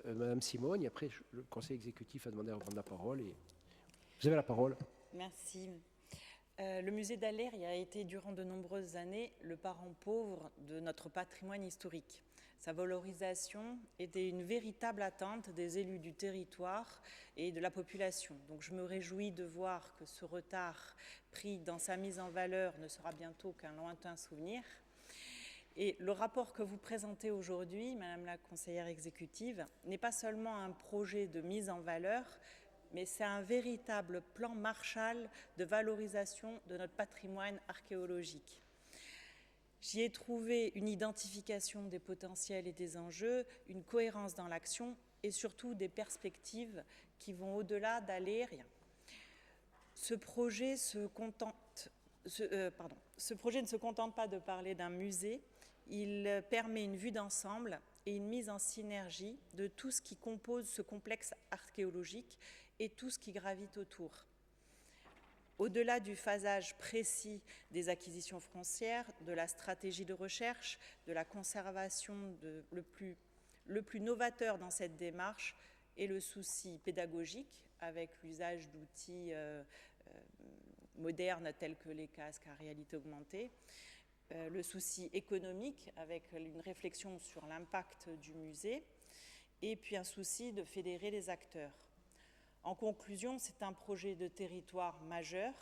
Madame Simone, et après le conseil exécutif a demandé à reprendre la parole. Et vous avez la parole. Merci. Le musée d'Aller a été durant de nombreuses années le parent pauvre de notre patrimoine historique. Sa valorisation était une véritable attente des élus du territoire et de la population. Donc je me réjouis de voir que ce retard pris dans sa mise en valeur ne sera bientôt qu'un lointain souvenir. Et le rapport que vous présentez aujourd'hui, Madame la conseillère exécutive, n'est pas seulement un projet de mise en valeur, mais c'est un véritable plan Marshall de valorisation de notre patrimoine archéologique. J'y ai trouvé une identification des potentiels et des enjeux, une cohérence dans l'action et surtout des perspectives qui vont au-delà d'Aller. Ce projet ne se contente pas de parler d'un musée, il permet une vue d'ensemble et une mise en synergie de tout ce qui compose ce complexe archéologique et tout ce qui gravite autour. Au-delà du phasage précis des acquisitions foncières, de la stratégie de recherche, de la conservation, le plus novateur dans cette démarche est le souci pédagogique avec l'usage d'outils modernes tels que les casques à réalité augmentée, le souci économique avec une réflexion sur l'impact du musée et puis un souci de fédérer les acteurs. En conclusion, c'est un projet de territoire majeur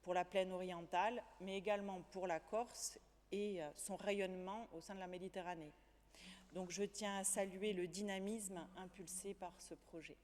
pour la plaine orientale, mais également pour la Corse et son rayonnement au sein de la Méditerranée. Donc je tiens à saluer le dynamisme impulsé par ce projet.